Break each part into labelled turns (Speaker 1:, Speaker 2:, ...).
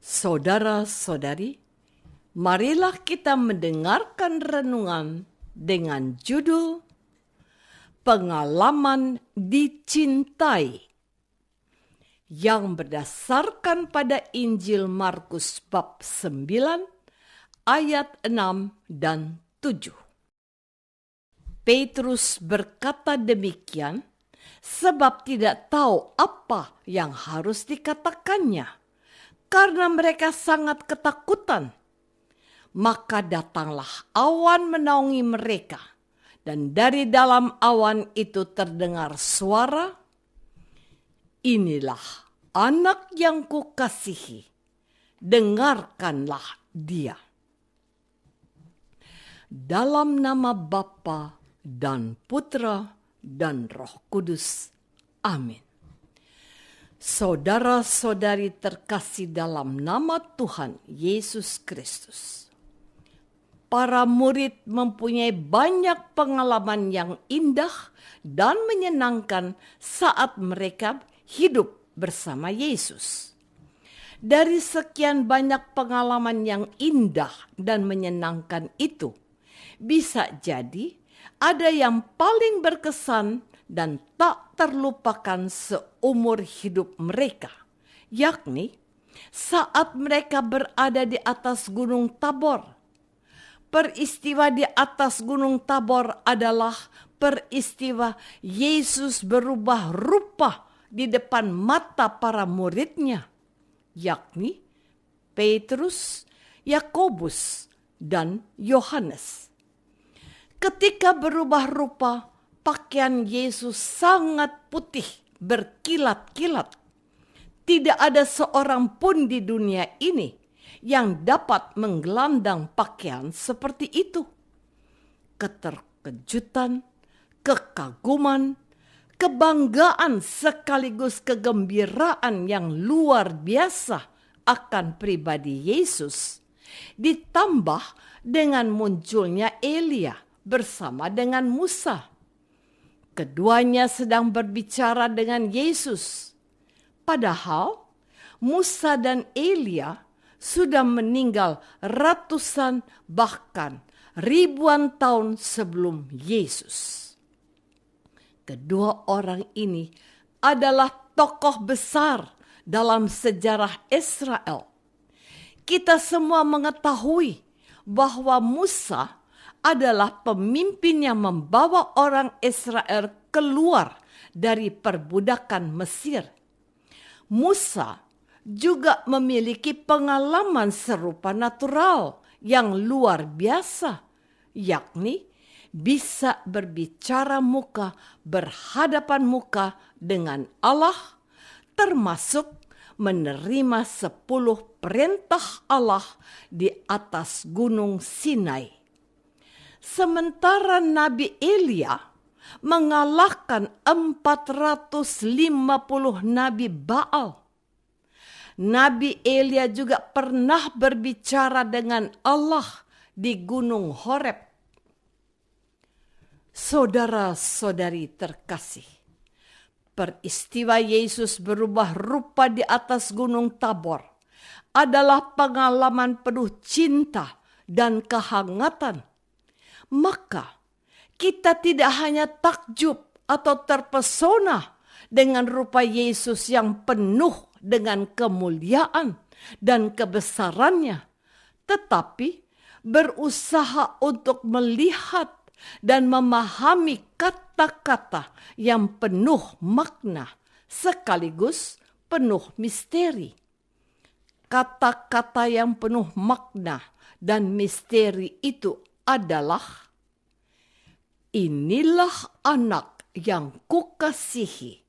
Speaker 1: Saudara-saudari, marilah kita mendengarkan renungan dengan judul Pengalaman Dicintai yang berdasarkan pada Injil Markus bab 9 ayat 6 dan 7. Petrus berkata demikian sebab tidak tahu apa yang harus dikatakannya, karena mereka sangat ketakutan. Maka datanglah awan menaungi mereka, dan dari dalam awan itu terdengar suara, "Inilah anak yang kukasihi, dengarkanlah dia." Dalam nama Bapa dan Putra dan Roh Kudus. Amin. Saudara-saudari terkasih dalam nama Tuhan Yesus Kristus. Para murid mempunyai banyak pengalaman yang indah dan menyenangkan saat mereka hidup bersama Yesus. Dari sekian banyak pengalaman yang indah dan menyenangkan itu, bisa jadi ada yang paling berkesan dan tak terlupakan seumur hidup mereka, yakni saat mereka berada di atas Gunung Tabor. Peristiwa di atas Gunung Tabor adalah peristiwa Yesus berubah rupa di depan mata para muridnya, yakni Petrus, Yakobus, dan Yohanes. Ketika berubah rupa, pakaian Yesus sangat putih, berkilat-kilat. Tidak ada seorang pun di dunia ini yang dapat menggelandang pakaian seperti itu. Keterkejutan, kekaguman, kebanggaan sekaligus kegembiraan yang luar biasa akan pribadi Yesus, ditambah dengan munculnya Elia bersama dengan Musa. Keduanya sedang berbicara dengan Yesus. Padahal Musa dan Elia sudah meninggal ratusan bahkan ribuan tahun sebelum Yesus. Kedua orang ini adalah tokoh besar dalam sejarah Israel. Kita semua mengetahui bahwa Musa adalah pemimpin yang membawa orang Israel keluar dari perbudakan Mesir. Musa juga memiliki pengalaman serupa natural yang luar biasa, yakni bisa berbicara muka berhadapan muka dengan Allah, termasuk menerima 10 perintah Allah di atas Gunung Sinai. Sementara Nabi Elia mengalahkan 450 Nabi Baal. Nabi Elia juga pernah berbicara dengan Allah di Gunung Horeb. Saudara-saudari terkasih, peristiwa Yesus berubah rupa di atas Gunung Tabor adalah pengalaman penuh cinta dan kehangatan. Maka kita tidak hanya takjub atau terpesona dengan rupa Yesus yang penuh dengan kemuliaan dan kebesarannya, tetapi berusaha untuk melihat dan memahami kata-kata yang penuh makna sekaligus penuh misteri. Kata-kata yang penuh makna dan misteri itu adalah, "Inilah anak yang kukasihi,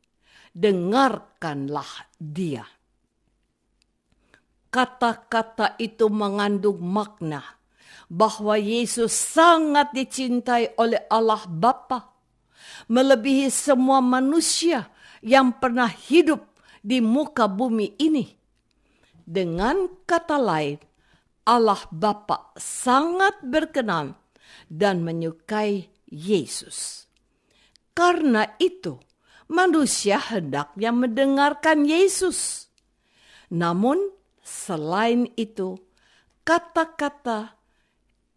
Speaker 1: dengarkanlah dia." Kata-kata itu mengandung makna bahwa Yesus sangat dicintai oleh Allah Bapa, melebihi semua manusia yang pernah hidup di muka bumi ini. Dengan kata lain, Allah Bapa sangat berkenan dan menyukai Yesus. Karena itu, manusia hendaknya mendengarkan Yesus. Namun, Selain itu, kata-kata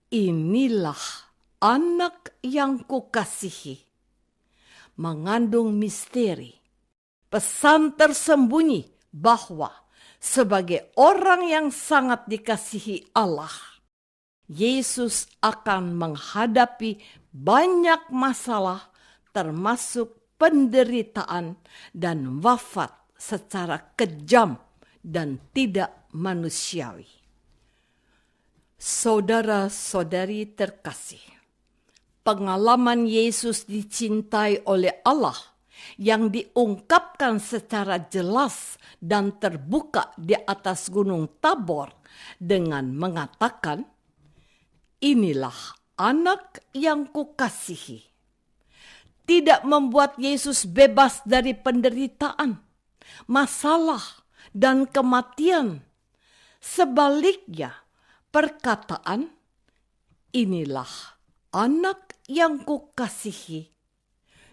Speaker 1: "inilah anak yang kukasihi" mengandung misteri, pesan tersembunyi bahwa sebagai orang yang sangat dikasihi Allah, Yesus akan menghadapi banyak masalah termasuk penderitaan dan wafat secara kejam dan tidak manusiawi. Saudara-saudari terkasih, pengalaman Yesus dicintai oleh Allah yang diungkapkan secara jelas dan terbuka di atas Gunung Tabor dengan mengatakan, "Inilah anak yang kukasihi," tidak membuat Yesus bebas dari penderitaan, masalah, dan kematian. Sebaliknya, perkataan "inilah anak yang kukasihi"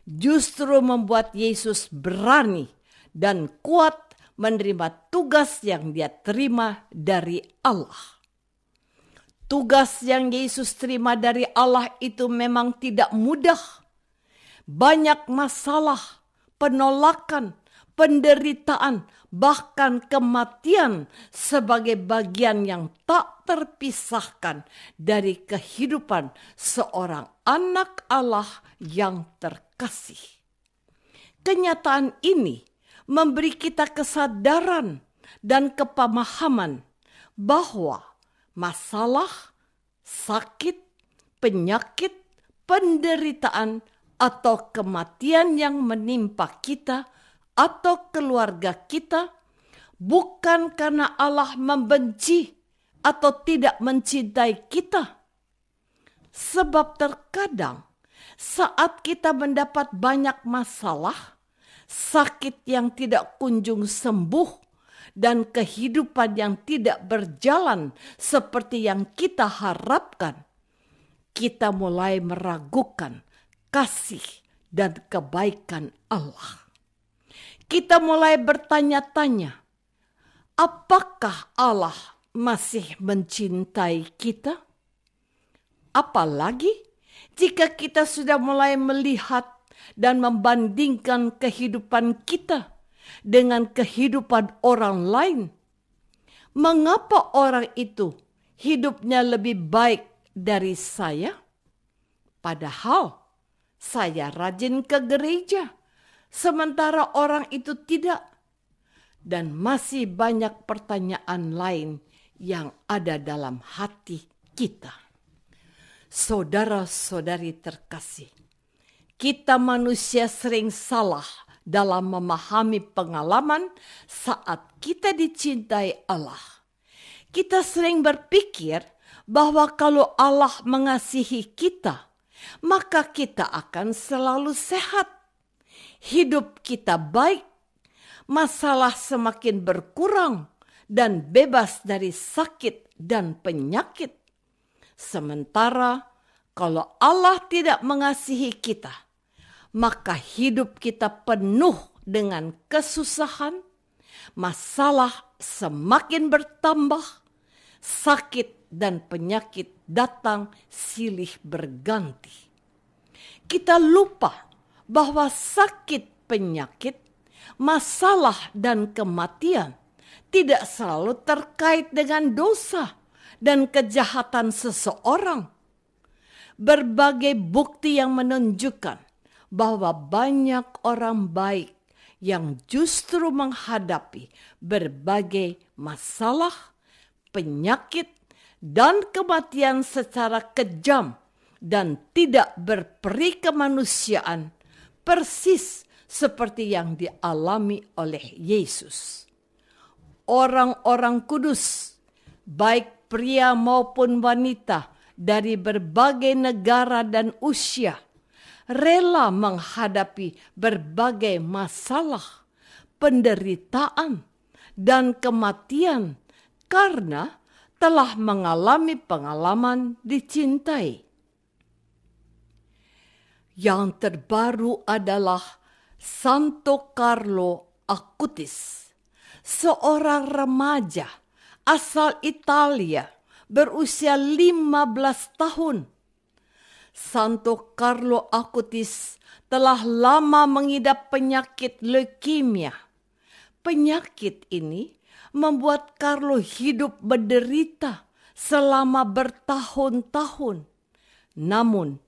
Speaker 1: justru membuat Yesus berani dan kuat menerima tugas yang dia terima dari Allah. Tugas yang Yesus terima dari Allah itu memang tidak mudah. Banyak masalah, penolakan, penderitaan, bahkan kematian sebagai bagian yang tak terpisahkan dari kehidupan seorang anak Allah yang terkasih. Kenyataan ini memberi kita kesadaran dan kepemahaman bahwa masalah, sakit, penyakit, penderitaan, atau kematian yang menimpa kita atau keluarga kita bukan karena Allah membenci atau tidak mencintai kita. Sebab terkadang saat kita mendapat banyak masalah, sakit yang tidak kunjung sembuh, dan kehidupan yang tidak berjalan seperti yang kita harapkan, kita mulai meragukan kasih dan kebaikan Allah. Kita mulai bertanya-tanya, apakah Allah masih mencintai kita? Apalagi jika kita sudah mulai melihat dan membandingkan kehidupan kita dengan kehidupan orang lain. Mengapa orang itu hidupnya lebih baik dari saya? Padahal saya rajin ke gereja, sementara orang itu tidak. Dan masih banyak pertanyaan lain yang ada dalam hati kita. Saudara-saudari terkasih, kita manusia sering salah dalam memahami pengalaman saat kita dicintai Allah. Kita sering berpikir bahwa kalau Allah mengasihi kita, maka kita akan selalu sehat. Hidup kita baik, masalah semakin berkurang, dan bebas dari sakit dan penyakit. Sementara kalau Allah tidak mengasihi kita, maka hidup kita penuh dengan kesusahan, masalah semakin bertambah, sakit dan penyakit datang silih berganti. Kita lupa bahwa sakit, penyakit, masalah dan kematian tidak selalu terkait dengan dosa dan kejahatan seseorang. Berbagai bukti yang menunjukkan bahwa banyak orang baik yang justru menghadapi berbagai masalah, penyakit, dan kematian secara kejam dan tidak berperi kemanusiaan, persis seperti yang dialami oleh Yesus. Orang-orang kudus, baik pria maupun wanita dari berbagai negara dan usia, rela menghadapi berbagai masalah, penderitaan, dan kematian karena telah mengalami pengalaman dicintai. Yang terbaru adalah Santo Carlo Acutis, seorang remaja asal Italia berusia 15 tahun. Santo Carlo Acutis telah lama mengidap penyakit leukemia. Penyakit ini membuat Carlo hidup menderita selama bertahun-tahun. Namun,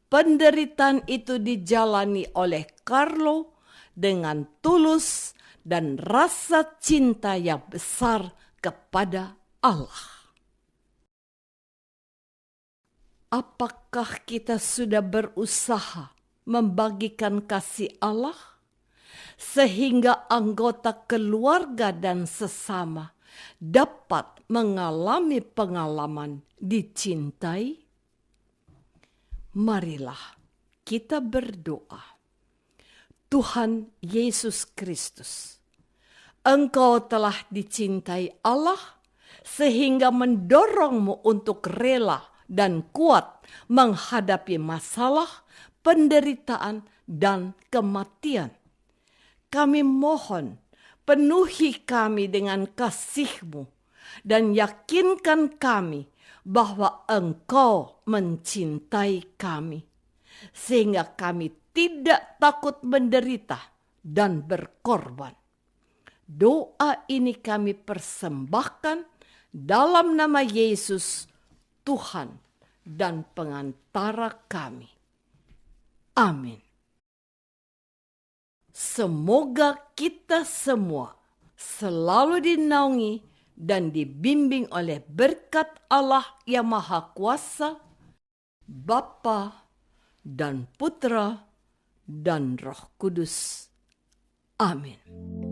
Speaker 1: penderitaan itu dijalani oleh Carlo dengan tulus dan rasa cinta yang besar kepada Allah. Apakah kita sudah berusaha membagikan kasih Allah sehingga anggota keluarga dan sesama dapat mengalami pengalaman dicintai? Marilah kita berdoa. Tuhan Yesus Kristus, Engkau telah dicintai Allah sehingga mendorongmu untuk rela dan kuat menghadapi masalah, penderitaan, dan kematian. Kami mohon, penuhi kami dengan kasih-Mu dan yakinkan kami bahwa Engkau mencintai kami, sehingga kami tidak takut menderita dan berkorban. Doa ini kami persembahkan dalam nama Yesus, Tuhan dan pengantara kami. Amin. Semoga kita semua selalu dinaungi dan dibimbing oleh berkat Allah yang Maha Kuasa, Bapa dan Putra dan Roh Kudus. Amin.